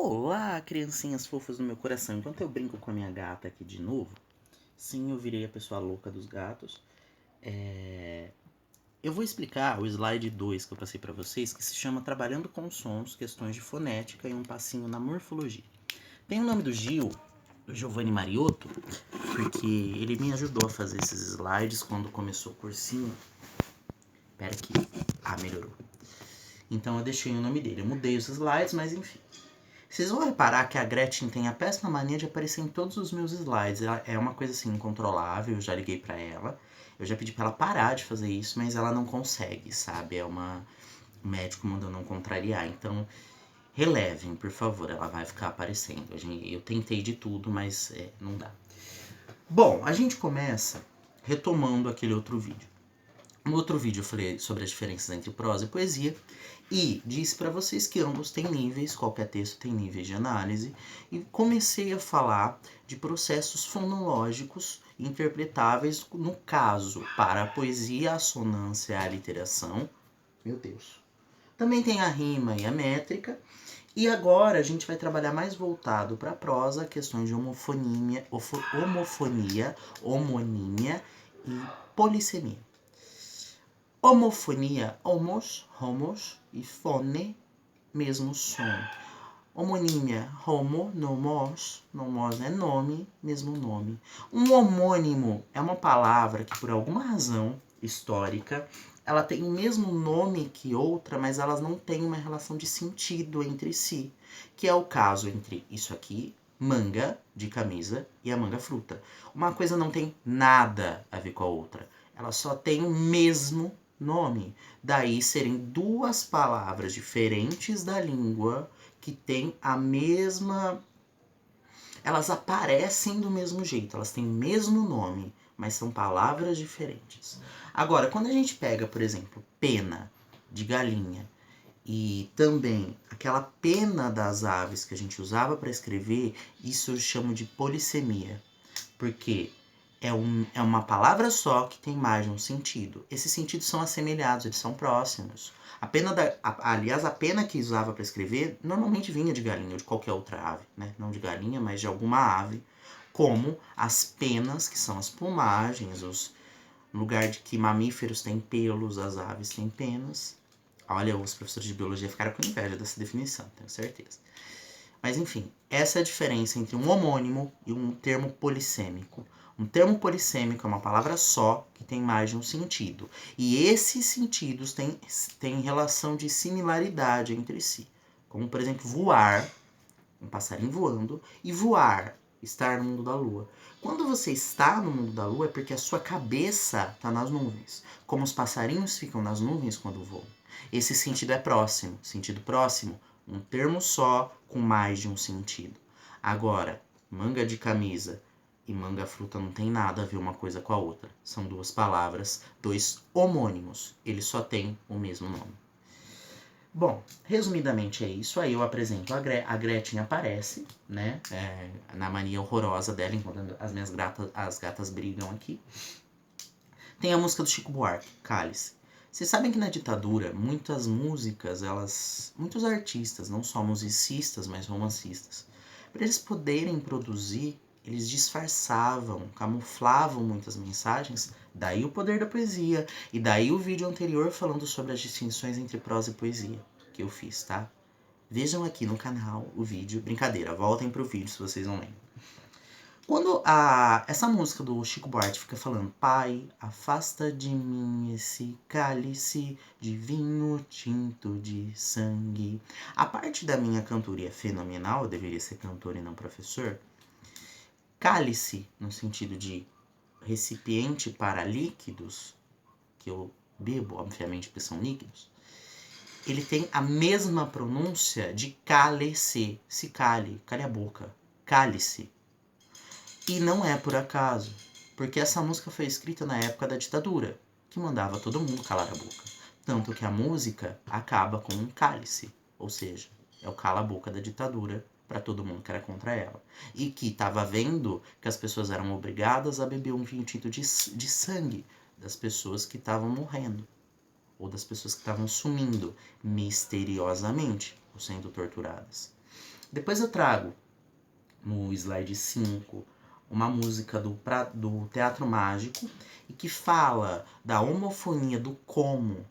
Olá, criancinhas fofas do meu coração. Enquanto eu brinco com a minha gata aqui de novo, sim, eu virei a pessoa louca dos gatos. Eu vou explicar o slide 2 que eu passei pra vocês, que se chama Trabalhando com Sons, Questões de Fonética e um Passinho na Morfologia. Tem o nome do Gil, do Giovanni Mariotto, porque ele me ajudou a fazer esses slides quando começou o cursinho. Pera aqui. Melhorou. Então eu deixei o nome dele. Eu mudei os slides, mas enfim. Vocês vão reparar que a Gretchen tem a péssima mania de aparecer em todos os meus slides. Ela é uma coisa assim incontrolável, eu já liguei pra ela. Eu já pedi pra ela parar de fazer isso, mas ela não consegue, sabe? O médico mandou não contrariar. Então, relevem, por favor, ela vai ficar aparecendo. Eu tentei de tudo, mas não dá. Bom, a gente começa retomando aquele outro vídeo. No outro vídeo eu falei sobre as diferenças entre prosa e poesia e disse para vocês que ambos têm níveis, qualquer texto tem níveis de análise, e comecei a falar de processos fonológicos interpretáveis, no caso, para a poesia, a assonância e a aliteração. Meu Deus. Também tem a rima e a métrica, e agora a gente vai trabalhar mais voltado para a prosa, questões de homofonia e polissemia. Homofonia, homos e fone, mesmo som. Homonímia, homo, nomos é nome, mesmo nome. Um homônimo é uma palavra que por alguma razão histórica, ela tem o mesmo nome que outra, mas elas não têm uma relação de sentido entre si. Que é o caso entre isso aqui, manga de camisa, e a manga fruta. Uma coisa não tem nada a ver com a outra. Ela só tem o mesmo nome. Daí serem duas palavras diferentes da língua que têm a mesma... Elas aparecem do mesmo jeito, elas têm o mesmo nome, mas são palavras diferentes. Agora, quando a gente pega, por exemplo, pena de galinha e também aquela pena das aves que a gente usava para escrever, isso eu chamo de polissemia. Porque é uma palavra só que tem mais de um sentido. Esses sentidos são assemelhados, eles são próximos. Aliás, a pena que usava para escrever normalmente vinha de galinha ou de qualquer outra ave, né? Não de galinha, mas de alguma ave. Como as penas, que são as plumagens, no lugar de que mamíferos têm pelos, as aves têm penas. Olha, os professores de biologia ficaram com inveja dessa definição, tenho certeza. Mas enfim, essa é a diferença entre um homônimo e um termo polissêmico. Um termo polissêmico é uma palavra só que tem mais de um sentido. E esses sentidos têm relação de similaridade entre si. Como, por exemplo, voar, um passarinho voando, e voar, estar no mundo da lua. Quando você está no mundo da lua é porque a sua cabeça está nas nuvens. Como os passarinhos ficam nas nuvens quando voam. Esse sentido é próximo. Sentido próximo, um termo só com mais de um sentido. Agora, manga de camisa e manga fruta não tem nada a ver uma coisa com a outra. São duas palavras, dois homônimos. Eles só têm o mesmo nome. Bom, resumidamente é isso. Aí eu apresento a Gretchen aparece, né? Na mania horrorosa dela, enquanto as gatas brigam aqui. Tem a música do Chico Buarque, Cálice. Vocês sabem que na ditadura, muitas músicas, muitos artistas, não só musicistas, mas romancistas, para eles poderem produzir, eles disfarçavam, camuflavam muitas mensagens, daí o poder da poesia. E daí o vídeo anterior falando sobre as distinções entre prosa e poesia, que eu fiz, tá? Vejam aqui no canal o vídeo. Brincadeira, voltem pro vídeo se vocês não lembram. Quando essa música do Chico Buarque fica falando: Pai, afasta de mim esse cálice de vinho tinto de sangue. A parte da minha cantoria fenomenal, eu deveria ser cantor e não professor. Cálice, no sentido de recipiente para líquidos, que eu bebo, obviamente, porque são líquidos, ele tem a mesma pronúncia de cálice. Se cale a boca. Cálice. E não é por acaso, porque essa música foi escrita na época da ditadura, que mandava todo mundo calar a boca. Tanto que a música acaba com um cálice, ou seja, é o cala a boca da ditadura para todo mundo que era contra ela. E que estava vendo que as pessoas eram obrigadas a beber um vinho tinto de sangue das pessoas que estavam morrendo, ou das pessoas que estavam sumindo misteriosamente ou sendo torturadas. Depois eu trago, no slide 5, uma música do Teatro Mágico, e que fala da homofonia do como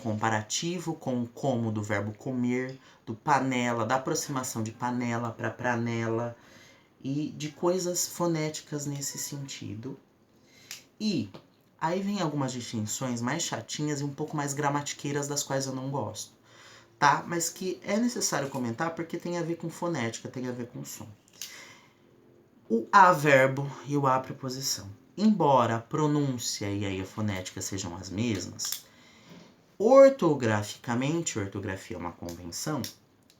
comparativo com o como do verbo comer, do panela, da aproximação de panela para pranela, e de coisas fonéticas nesse sentido. E aí vem algumas distinções mais chatinhas e um pouco mais gramatiqueiras, das quais eu não gosto, tá? Mas que é necessário comentar porque tem a ver com fonética, tem a ver com som. O a verbo e o a preposição. Embora a pronúncia e aí a fonética sejam as mesmas, ortograficamente, ortografia é uma convenção,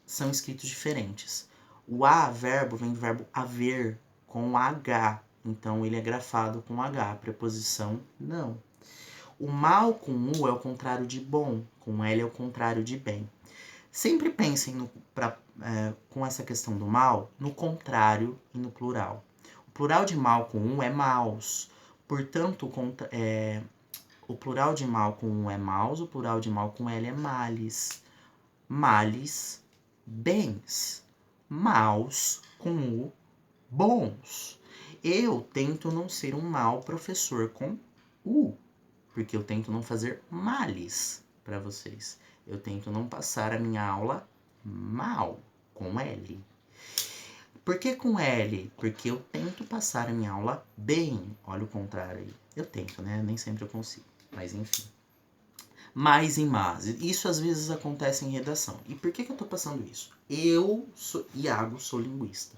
são escritos diferentes. O a verbo vem do verbo haver, com H, então ele é grafado com H, a preposição não. O mal com U é o contrário de bom, com L é o contrário de bem. Sempre pensem com essa questão do mal no contrário e no plural. O plural de mal com U é maus, portanto, o plural de mal com U é maus, o plural de mal com L é males. Males, bens. Maus com U, bons. Eu tento não ser um mau professor com U, porque eu tento não fazer males para vocês. Eu tento não passar a minha aula mal, com L. Por que com L? Porque eu tento passar a minha aula bem. Olha o contrário aí. Eu tento, né? Nem sempre eu consigo. Mas enfim. Mais e mais. Isso às vezes acontece em redação. E por que eu tô passando isso? Eu, Iago, sou linguista.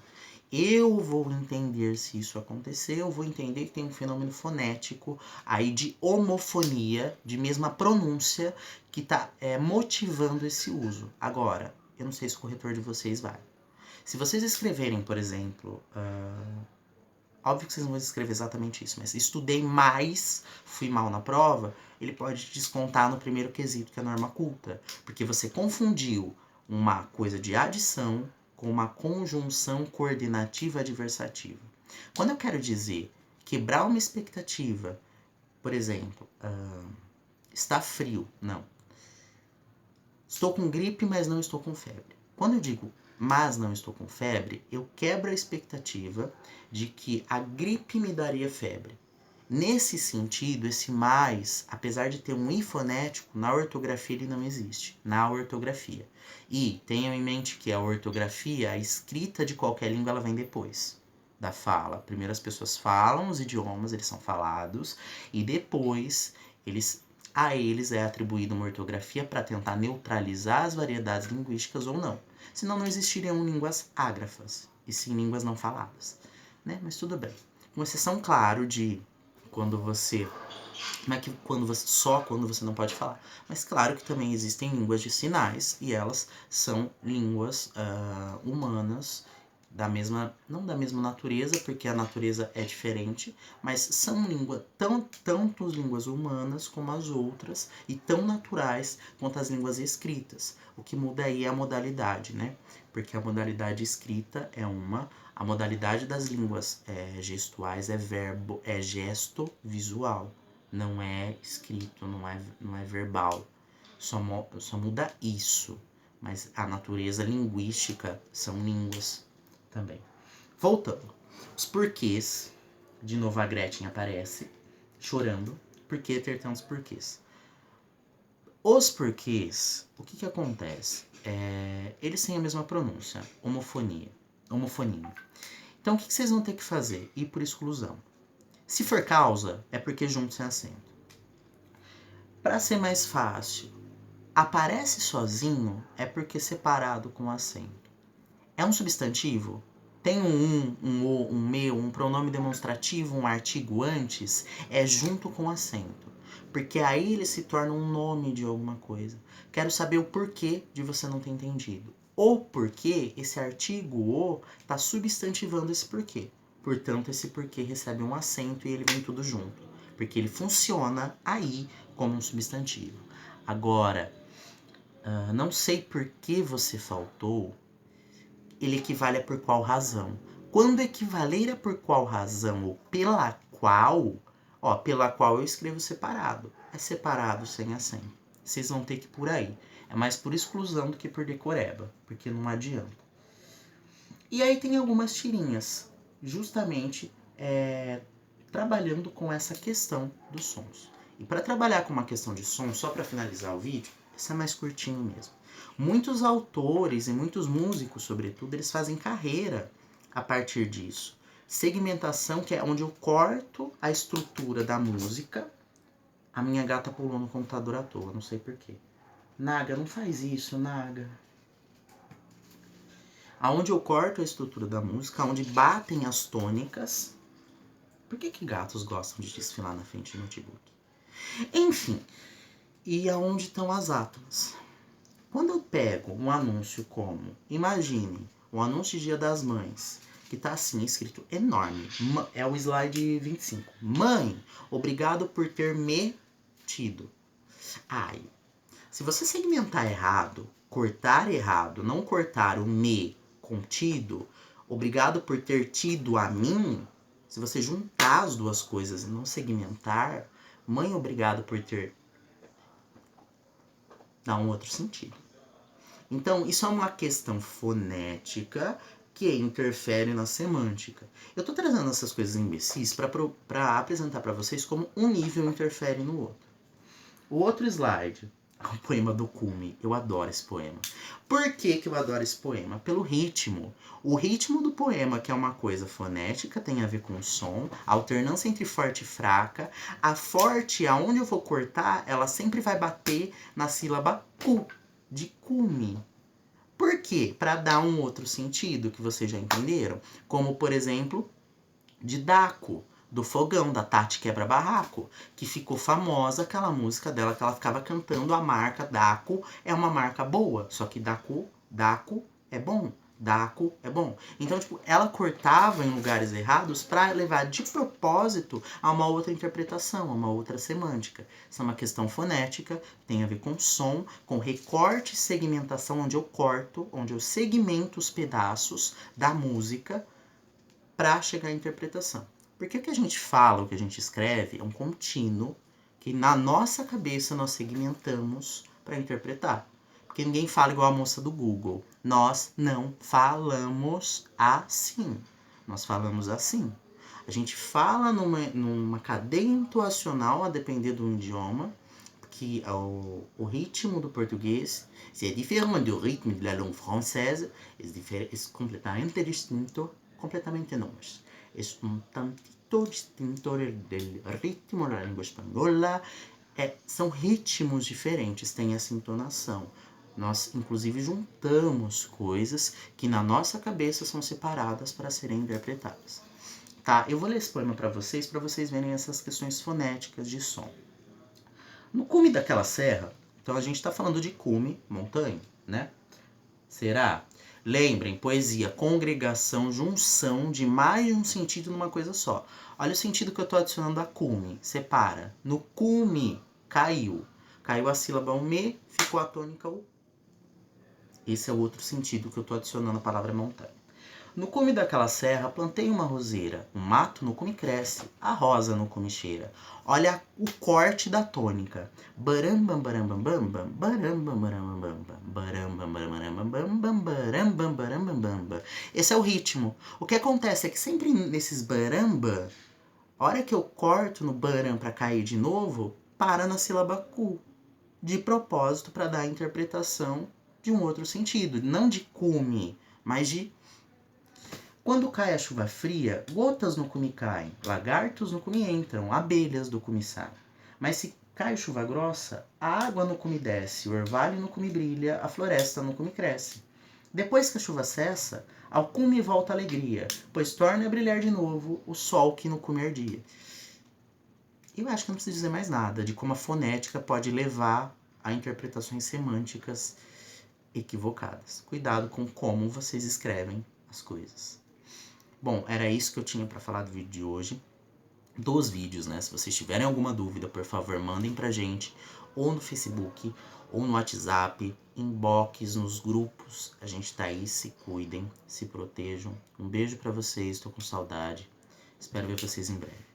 Eu vou entender se isso aconteceu, eu vou entender que tem um fenômeno fonético aí de homofonia, de mesma pronúncia, que está motivando esse uso. Agora, eu não sei se o corretor de vocês vai. Se vocês escreverem, por exemplo, óbvio que vocês não vão escrever exatamente isso, mas estudei mais, fui mal na prova, ele pode descontar no primeiro quesito, que é a norma culta, porque você confundiu uma coisa de adição com uma conjunção coordenativa adversativa. Quando eu quero dizer quebrar uma expectativa, por exemplo, está frio, não. Estou com gripe, mas não estou com febre. Quando eu digo mas não estou com febre, eu quebro a expectativa de que a gripe me daria febre. Nesse sentido, esse mais, apesar de ter um i fonético, na ortografia ele não existe. Na ortografia. E tenham em mente que a ortografia, a escrita de qualquer língua, ela vem depois da fala. Primeiro as pessoas falam os idiomas, eles são falados, e depois a eles é atribuída uma ortografia para tentar neutralizar as variedades linguísticas ou não. Senão não existiriam línguas ágrafas, e sim línguas não faladas. Né? Mas tudo bem. Com exceção, claro, de quando você... Não é que só quando você não pode falar. Mas claro que também existem línguas de sinais, e elas são línguas humanas, não da mesma natureza, porque a natureza é diferente, mas são tanto as línguas humanas como as outras, e tão naturais quanto as línguas escritas. O que muda aí é a modalidade, né? Porque a modalidade escrita é a modalidade das línguas gestuais é gesto visual, não é escrito, não é verbal. Só muda isso, mas a natureza linguística são línguas também. Voltando. Os porquês. De novo a Gretchen aparece chorando. Por que ter tantos porquês? Os porquês, o que acontece? Eles têm a mesma pronúncia. Homofonia. Então o que vocês vão ter que fazer? Ir por exclusão. Se for causa, é porque junto sem acento. Para ser mais fácil, aparece sozinho é porque separado com acento. É um substantivo? Tem um o, um meu, um pronome demonstrativo, um artigo antes, é junto com acento. Porque aí ele se torna um nome de alguma coisa. Quero saber o porquê de você não ter entendido. Ou porque esse artigo o está substantivando esse porquê. Portanto, esse porquê recebe um acento e ele vem tudo junto. Porque ele funciona aí como um substantivo. Agora, não sei por que você faltou, ele equivale a por qual razão. Quando equivaler a por qual razão ou pela qual, pela qual eu escrevo separado. É separado sem acento. Vocês vão ter que ir por aí. É mais por exclusão do que por decoreba, porque não adianta. E aí tem algumas tirinhas, justamente trabalhando com essa questão dos sons. E para trabalhar com uma questão de som, só para finalizar o vídeo, esse é mais curtinho mesmo. Muitos autores e muitos músicos, sobretudo, eles fazem carreira a partir disso. Segmentação, que é onde eu corto a estrutura da música. A minha gata pulou no computador à toa, não sei porquê. Naga, não faz isso, Naga. Aonde eu corto a estrutura da música, onde batem as tônicas. Por que gatos gostam de desfilar na frente do notebook? Enfim, e aonde estão as átomas? Quando eu pego um anúncio como, imagine, um anúncio de Dia das Mães, que tá assim, escrito enorme, é o slide 25. Mãe, obrigado por ter me tido. Ai, se você segmentar errado, cortar errado, não cortar o me contido, obrigado por ter tido a mim, se você juntar as duas coisas e não segmentar, mãe, obrigado por ter, dá um outro sentido. Então, isso é uma questão fonética que interfere na semântica. Eu tô trazendo essas coisas imbecis para apresentar para vocês como um nível interfere no outro. O outro slide, o poema do Cume. Eu adoro esse poema. Por que eu adoro esse poema? Pelo ritmo. O ritmo do poema, que é uma coisa fonética, tem a ver com o som, a alternância entre forte e fraca. A forte, aonde eu vou cortar, ela sempre vai bater na sílaba cu, de cume. Por quê? Para dar um outro sentido, que vocês já entenderam. Como, por exemplo, de Daco, do Fogão, da Tati Quebra Barraco, que ficou famosa aquela música dela que ela ficava cantando. A marca Daco é uma marca boa, só que Daco é bom. Daco é bom. Então, tipo, ela cortava em lugares errados para levar de propósito a uma outra interpretação, a uma outra semântica. Isso é uma questão fonética, tem a ver com som, com recorte e segmentação, onde eu corto, onde eu segmento os pedaços da música para chegar à interpretação. Porque o que a gente fala, o que a gente escreve é um contínuo que na nossa cabeça nós segmentamos para interpretar. Porque ninguém fala igual a moça do Google. Nós não falamos assim. Nós falamos assim. A gente fala numa cadeia intoacional, a depender do idioma, que o ritmo do português é diferente do ritmo da língua francesa, é completamente distinto, completamente no, é um tantito distinto do ritmo da língua espanhola. São ritmos diferentes, tem essa entonação. Nós, inclusive, juntamos coisas que na nossa cabeça são separadas para serem interpretadas. Tá? Eu vou ler esse poema para vocês verem essas questões fonéticas de som. No cume daquela serra, então a gente está falando de cume, montanha, né? Será? Lembrem, poesia, congregação, junção de mais de um sentido numa coisa só. Olha o sentido que eu estou adicionando a cume. Separa. No cume, caiu. Caiu a sílaba o me, ficou a tônica o. Esse é o outro sentido que eu estou adicionando a palavra montanha. No cume daquela serra, plantei uma roseira. O mato no cume cresce, a rosa no cume cheira. Olha o corte da tônica. Barambam, barambam, bambam, barambam, barambam, bambam, barambam, barambam, bambam, barambam, barambam, bambam. Esse é o ritmo. O que acontece é que sempre nesses baramba, a hora que eu corto no baram para cair de novo, para na sílaba cu. De propósito, para dar a interpretação de um outro sentido. Não de cume, mas de... Quando cai a chuva fria, gotas no cume caem, lagartos no cume entram, abelhas do cume saem. Mas se cai chuva grossa, a água no cume desce, o orvalho no cume brilha, a floresta no cume cresce. Depois que a chuva cessa, ao cume volta a alegria, pois torna a brilhar de novo o sol que no cume ardia. Eu acho que não preciso dizer mais nada de como a fonética pode levar a interpretações semânticas equivocadas. Cuidado com como vocês escrevem as coisas. Bom, era isso que eu tinha para falar do vídeo de hoje. Dos vídeos, né? Se vocês tiverem alguma dúvida, por favor, mandem pra gente. Ou no Facebook, ou no WhatsApp, inbox, nos grupos. A gente tá aí, se cuidem, se protejam. Um beijo pra vocês, tô com saudade. Espero ver vocês em breve.